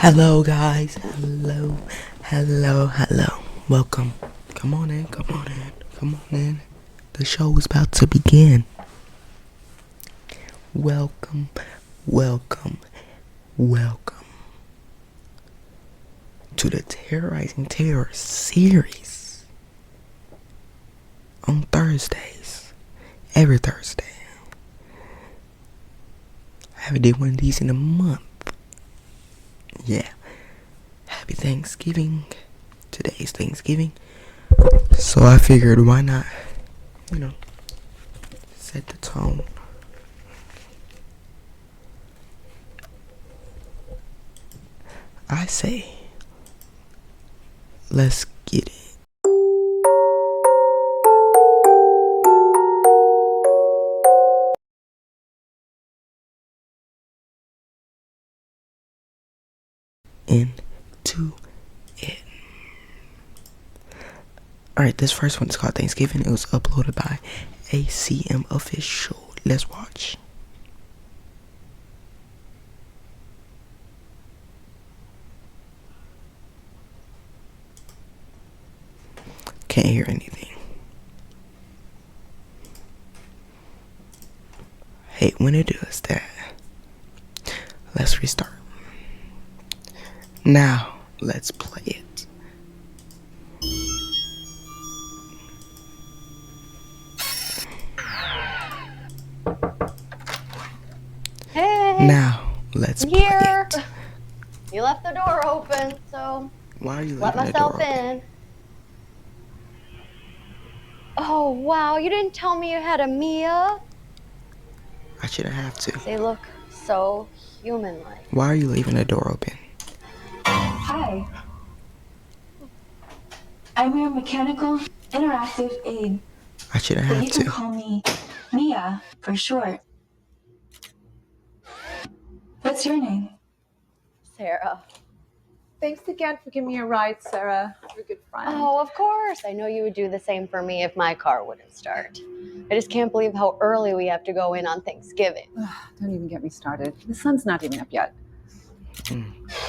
Hello, guys. Hello. Welcome. Come on in. The show is about to begin. Welcome to the Terrorizing Terror series on Thursdays. Every Thursday. I haven't did one of these in a month. Yeah. Happy Thanksgiving. Today's Thanksgiving. So I figured why not, set the tone. I say, let's get it. Into it. Alright, this first one is called Thanksgiving. It was uploaded by ACM Official. Let's watch. Can't hear anything. Hate when it does that. Let's restart. Now, let's play it. Hey. Now, let's play it. You left the door open, so why are you let leaving the door myself in. Oh, wow, you didn't tell me you had a Mia. I shouldn't have to. They look so human-like. Why are you leaving the door open? Hi. I'm your mechanical interactive aide. I shouldn't But have you can to. call me Mia for short. What's your name? Sarah. Thanks again for giving me a ride, Sarah. You're a good friend. Oh, of course. I know you would do the same for me if my car wouldn't start. I just can't believe how early we have to go in on Thanksgiving. Don't even get me started. The sun's not even up yet.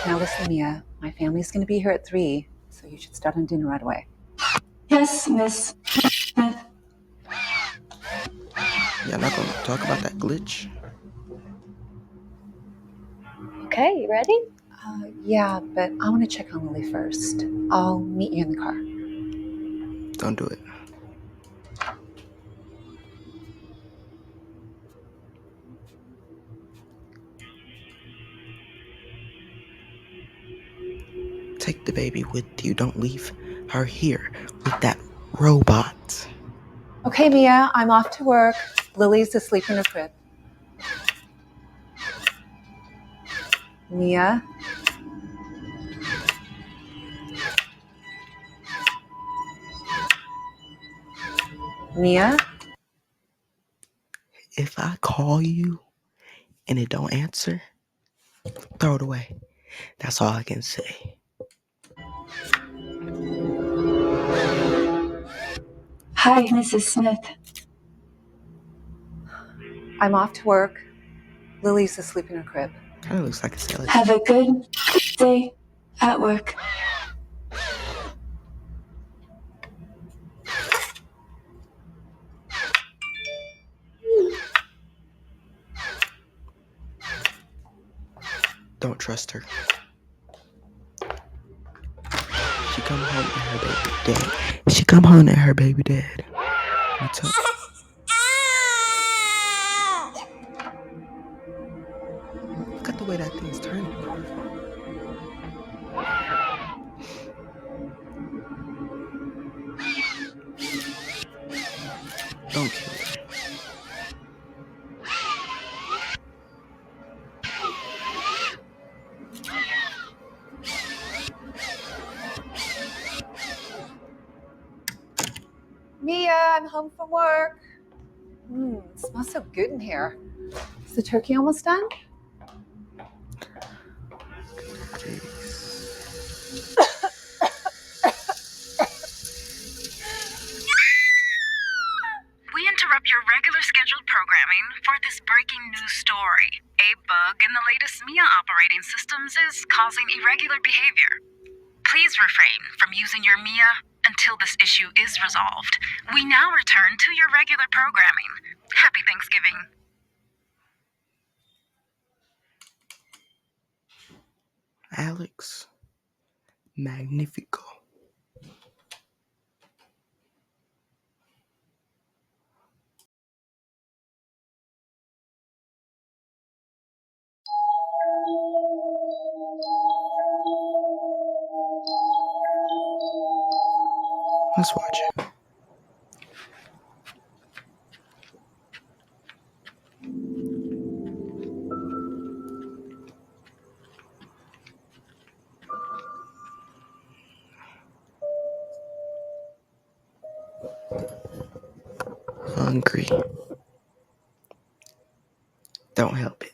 Now listen, Mia, my family's going to be here at 3, so you should start on dinner right away. Yes, Miss Smith. Y'all not gonna talk about that glitch? Okay, you ready? Yeah, but I want to check on Lily first. I'll meet you in the car. Don't do it. Take the baby with you. Don't leave her here with that robot. Okay, Mia, I'm off to work. Lily's asleep in her crib. Mia? Mia? If I call you and it don't answer, throw it away. That's all I can say. Hi, Mrs. Smith. I'm off to work. Lily's asleep in her crib. Kind of looks like a salad. Have a good day at work. Don't trust her. She come home and her baby dead. She come home and her baby dead. What's up? Look at the way that thing's turning. Don't kill her. Mia, I'm home from work. It smells so good in here. Is the turkey almost done? We interrupt your regular scheduled programming for this breaking news story. A bug in the latest Mia operating systems is causing irregular behavior. Please refrain from using your Mia until this issue is resolved. We now return to your regular programming. Happy Thanksgiving. Alex Magnifico. Let's watch it. Hungry. Don't help it.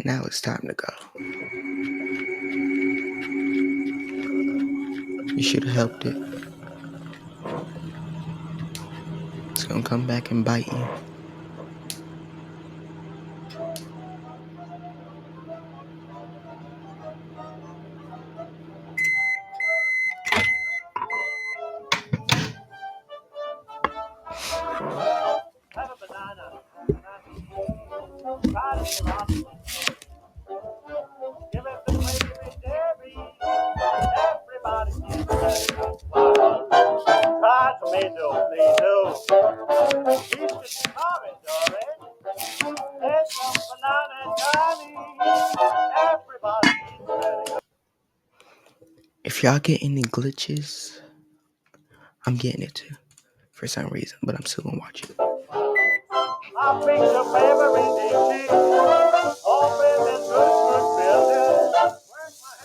Now it's time to go. You should have helped it. It's gonna come back and bite you. Have a banana. Try to fill up. Give it the flavor dairy. Everybody needs that. Try tomato, please do. You should try it, darling. There's some banana Johnny. Everybody needs that. If y'all get any glitches, I'm getting it too. For some reason, but I'm still gonna watch it. I'll fix your favorite dish. Open and good building. Where's my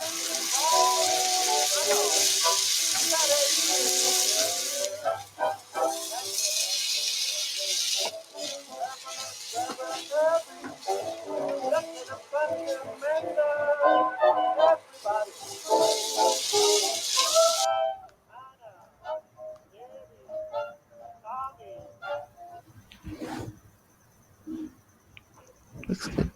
Looks good.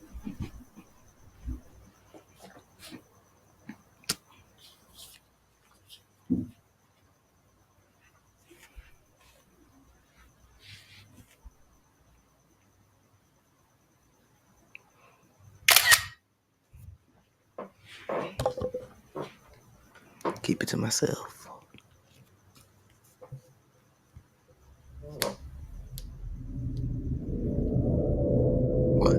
Keep it to myself. What?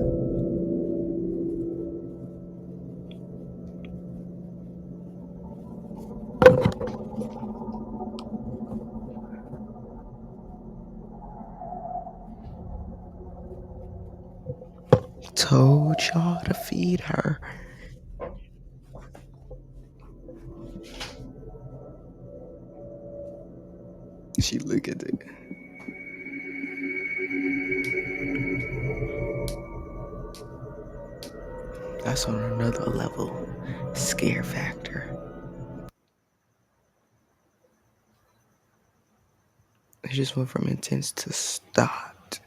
Told y'all to feed her. She look at it. That's on another level. Scare factor. It just went from intense to stopped.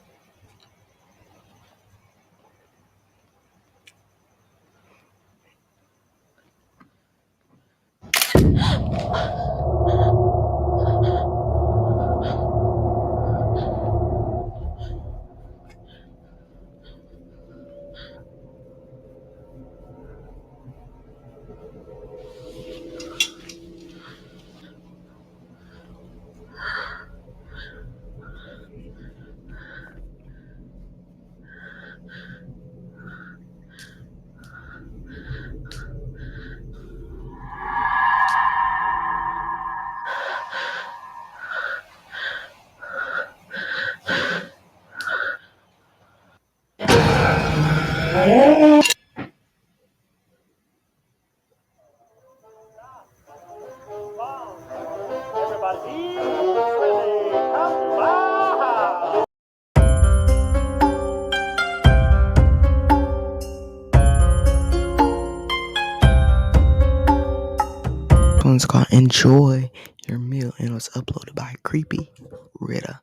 one's called Enjoy Your Meal, and it was uploaded by Creepy Rita.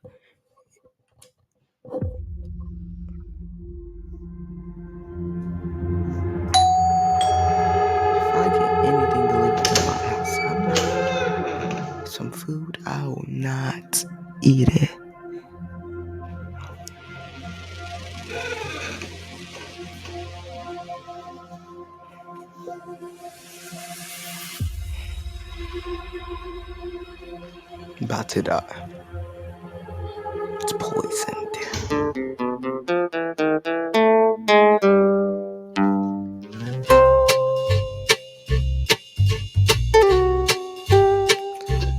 If I get anything delivered to my house, I'm like, some food, I will not eat it. About to die. It's poisoned.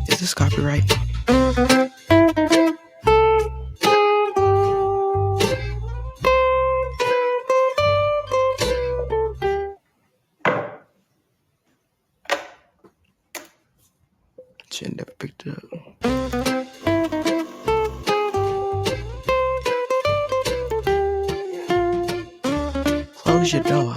Is this copyright? Should never picked it up. Close your door.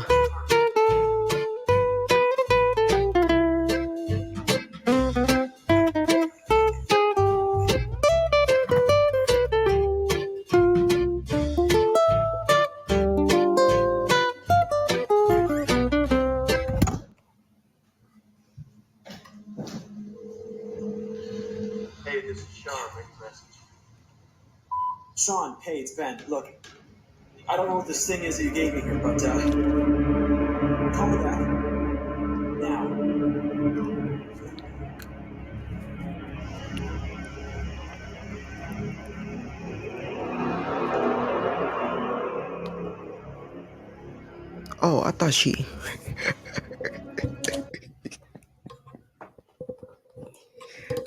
Hey, this is Sean. Bring a message. Sean, hey, it's Ben. Look, I don't know what this thing is that you gave me here, but call me back. Now. Oh, I thought she.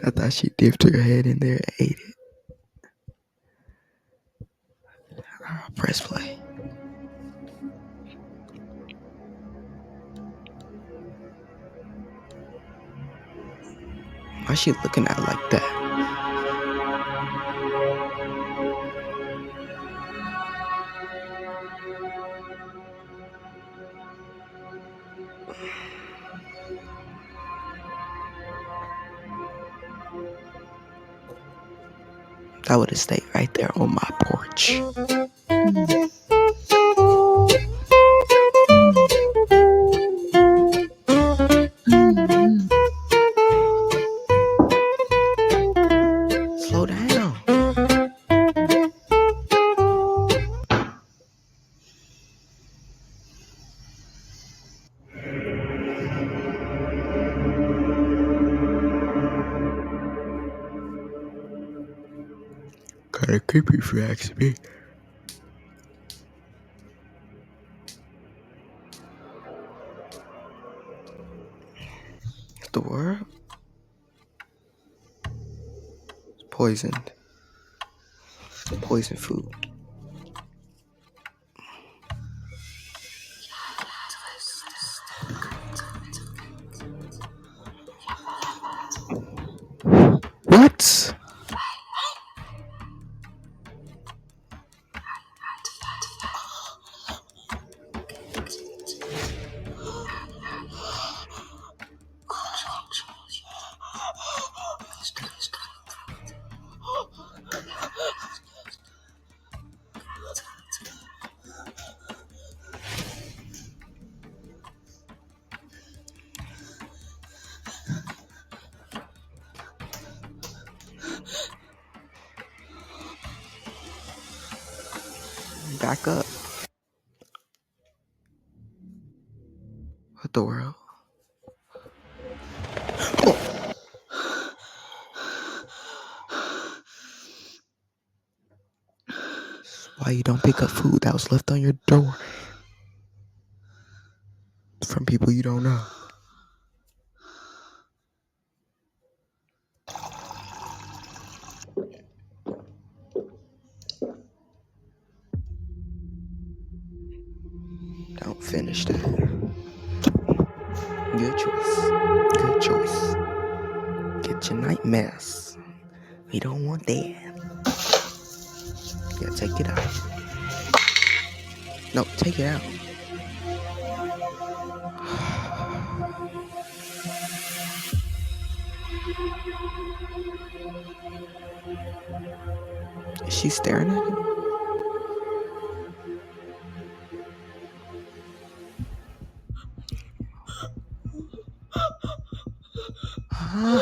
I thought she dipped her head in there and ate it. I'll press play. Why is she looking at it like that? I would have stayed right there on my porch. Slow down. Kinda creepy if you ask me. The world? It's poisoned. Poison food. What? Back up. What the world? Oh. Why you don't pick up food that was left on your door from people you don't know? Don't finish that. Good choice. Good choice. Get your nightmares. We don't want that. Yeah, take it out. No, take it out. Is she staring at him? Huh?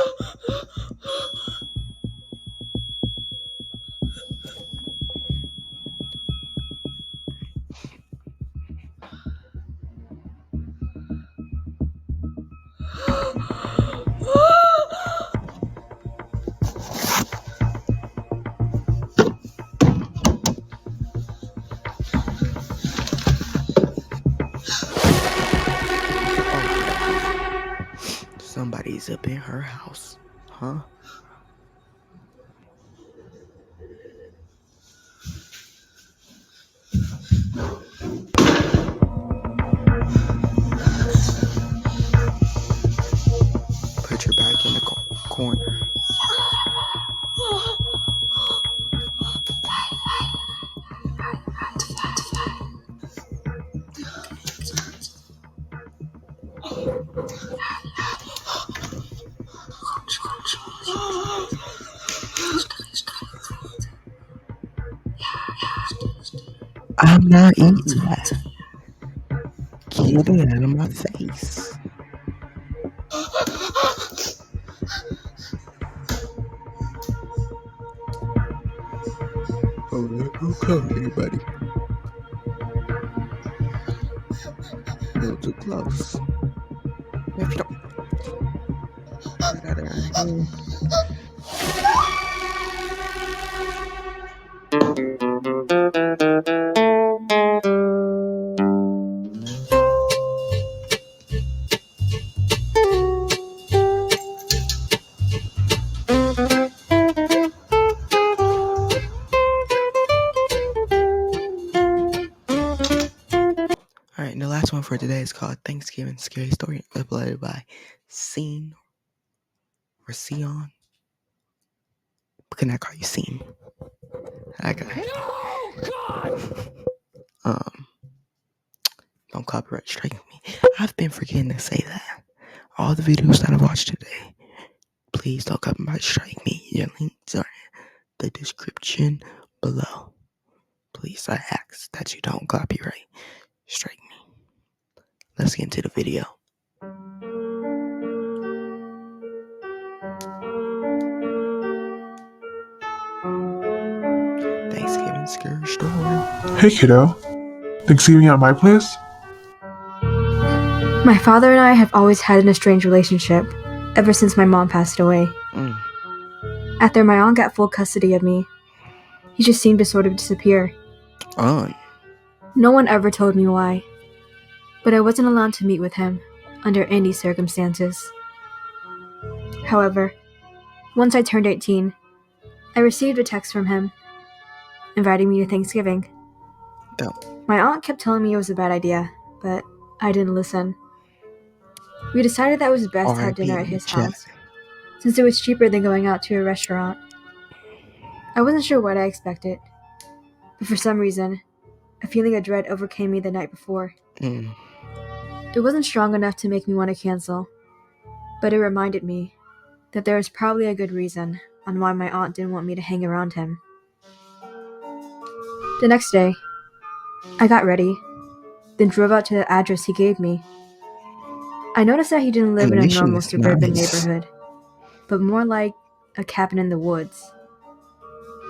Somebody's up in her house, huh? Put her back in the corner. I'm not eating that. Get it out of my face. Oh, don't come here, buddy. A little too close. If you don't get out of here. Alright, and the last one for today is called Thanksgiving Scary Story, uploaded by Scene or Sion. Can I call you Scene? Okay. No, God! Don't copyright strike me. I've been forgetting to say that. All the videos that I've watched today, please don't copyright strike me. Your links are in the description below. Please, I ask that you don't copyright strike me. Let's get into the video. Thanksgiving Scary Story. Hey kiddo, Thanksgiving at my place? My father and I have always had an estranged relationship, ever since my mom passed away. After my aunt got full custody of me, he just seemed to sort of disappear. No one ever told me why, but I wasn't allowed to meet with him under any circumstances. However, once I turned 18, I received a text from him inviting me to Thanksgiving. My aunt kept telling me it was a bad idea, but I didn't listen. We decided that it was best to have dinner at his house, since it was cheaper than going out to a restaurant. I wasn't sure what I expected, but for some reason, a feeling of dread overcame me the night before. It wasn't strong enough to make me want to cancel, but it reminded me that there was probably a good reason on why my aunt didn't want me to hang around him. The next day, I got ready, then drove out to the address he gave me. I noticed that he didn't live in a normal suburban neighborhood, but more like a cabin in the woods.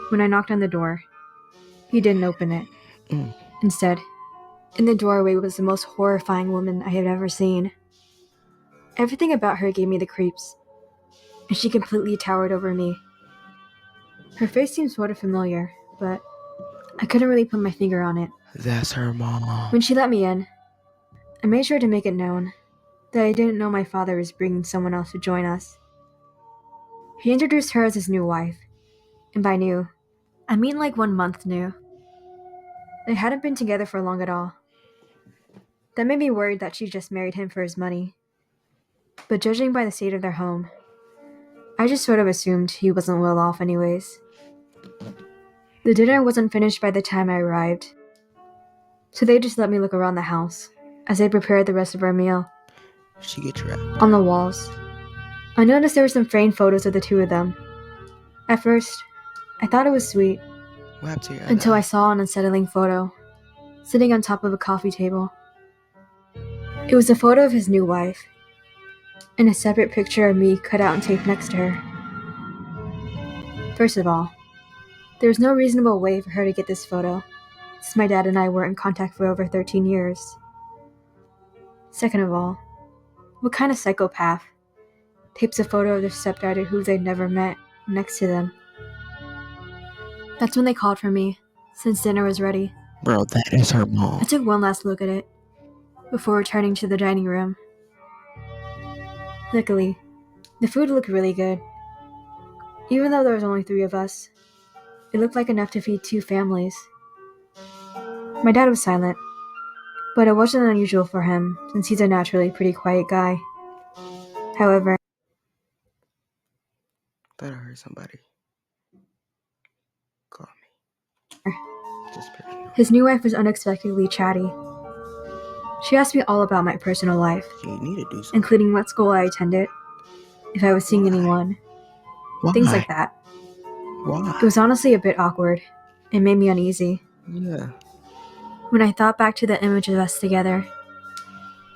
When I knocked on the door, he didn't open it. Instead, in the doorway was the most horrifying woman I had ever seen. Everything about her gave me the creeps, and she completely towered over me. Her face seemed sort of familiar, but I couldn't really put my finger on it. That's her mom. When she let me in, I made sure to make it known that I didn't know my father was bringing someone else to join us. He introduced her as his new wife, and by new, I mean like 1 month new. They hadn't been together for long at all. That made me worried that she just married him for his money. But judging by the state of their home, I just sort of assumed he wasn't well off anyways. The dinner wasn't finished by the time I arrived, so they just let me look around the house as they prepared the rest of our meal. She gets trapped. On the walls, I noticed there were some framed photos of the two of them. At first, I thought it was sweet, until I saw an unsettling photo, sitting on top of a coffee table. It was a photo of his new wife, and a separate picture of me cut out and taped next to her. First of all, there was no reasonable way for her to get this photo, since my dad and I weren't in contact for over 13 years. Second of all, what kind of psychopath tapes a photo of their stepdaughter who they'd never met next to them? That's when they called for me, since dinner was ready. Bro, that is her mom. I took one last look at it, before returning to the dining room. Luckily, the food looked really good. Even though there was only 3 of us, it looked like enough to feed 2 families. My dad was silent, but it wasn't unusual for him, since he's a naturally pretty quiet guy. However, Thought I heard somebody call me. His new wife was unexpectedly chatty. She asked me all about my personal life, including what school I attended, if I was seeing anyone, things like that. Why? It was honestly a bit awkward, and made me uneasy. Yeah. When I thought back to the image of us together,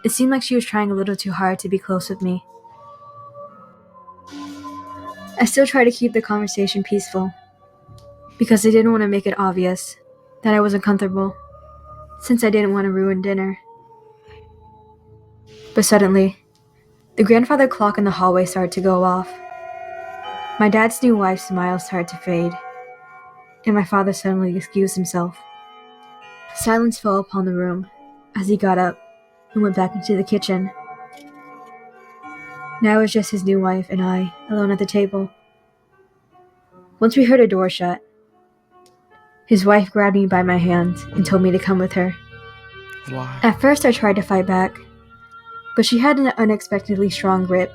it seemed like she was trying a little too hard to be close with me. I still tried to keep the conversation peaceful, because I didn't want to make it obvious that I was uncomfortable, since I didn't want to ruin dinner. But suddenly, the grandfather clock in the hallway started to go off. My dad's new wife's smile started to fade, and my father suddenly excused himself. Silence fell upon the room as he got up and went back into the kitchen. Now it was just his new wife and I, alone at the table. Once we heard a door shut, his wife grabbed me by my hand and told me to come with her. Why? At first I tried to fight back, but she had an unexpectedly strong grip.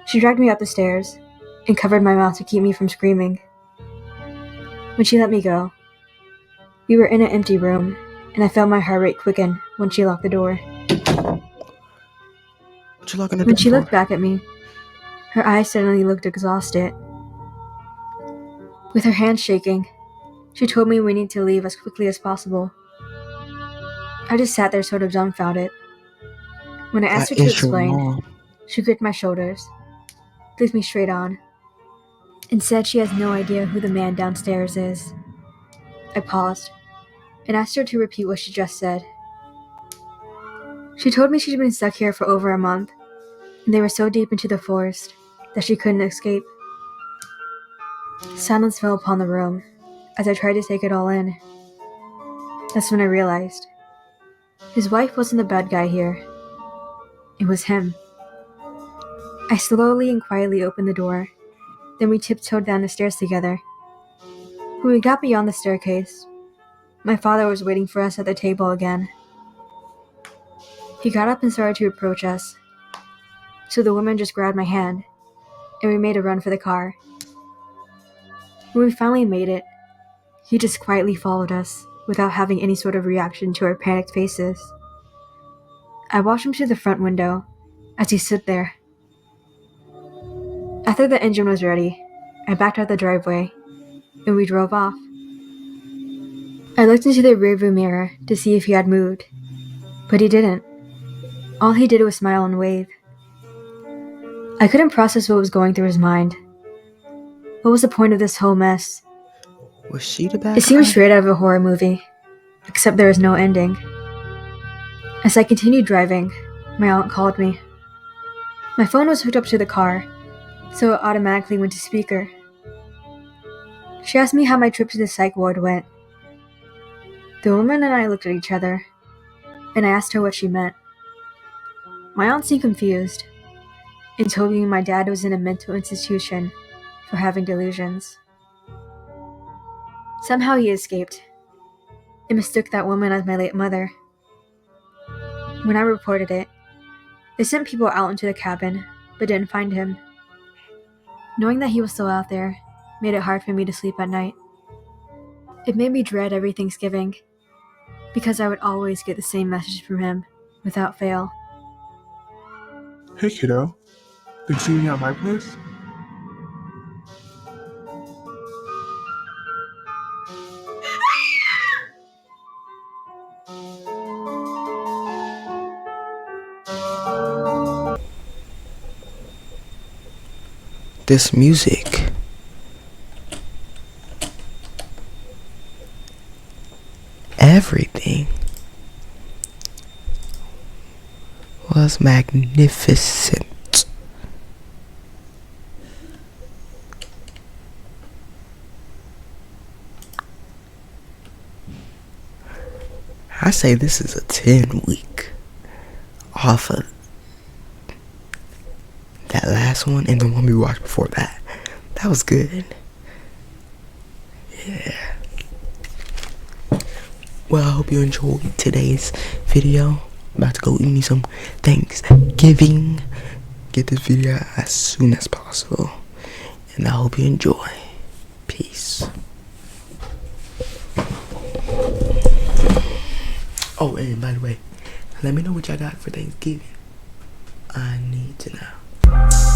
She dragged me up the stairs and covered my mouth to keep me from screaming. When she let me go, we were in an empty room, and I felt my heart rate quicken when she locked the door. What you locking the door When she for? looked back at me, her eyes suddenly looked exhausted. With her hands shaking, she told me we need to leave as quickly as possible. I just sat there sort of dumbfounded. When I asked her to explain, she gripped my shoulders, looked me straight on, and said she has no idea who the man downstairs is. I paused and asked her to repeat what she just said. She told me she'd been stuck here for over a month, and they were so deep into the forest that she couldn't escape. Silence fell upon the room as I tried to take it all in. That's when I realized his wife wasn't the bad guy here. It was him. I slowly and quietly opened the door. Then we tiptoed down the stairs together. When we got beyond the staircase, my father was waiting for us at the table again. He got up and started to approach us, so the woman just grabbed my hand, and we made a run for the car. When we finally made it, he just quietly followed us, without having any sort of reaction to our panicked faces. I watched him through the front window, as he stood there. After the engine was ready, I backed out the driveway, and we drove off. I looked into the rearview mirror to see if he had moved, but he didn't. All he did was smile and wave. I couldn't process what was going through his mind. What was the point of this whole mess? Was she the bad It seemed guy? straight out of a horror movie, except there was no ending. As I continued driving, my aunt called me. My phone was hooked up to the car, so it automatically went to speaker. She asked me how my trip to the psych ward went. The woman and I looked at each other, and I asked her what she meant. My aunt seemed confused, and told me my dad was in a mental institution for having delusions. Somehow he escaped, and mistook that woman as my late mother. When I reported it, they sent people out into the cabin, but didn't find him. Knowing that he was still out there made it hard for me to sleep at night. It made me dread every Thanksgiving, because I would always get the same message from him, without fail. Hey, kiddo. Thanksgiving at my place? This music. Everything was magnificent. I say this is a 10 week off of that last one and the one we watched before that. That was good. Yeah. Well, I hope you enjoyed today's video. I'm about to go eat me some Thanksgiving. Get this video out as soon as possible. And I hope you enjoy. Peace. Oh, and by the way, let me know what y'all got for Thanksgiving. I need to know.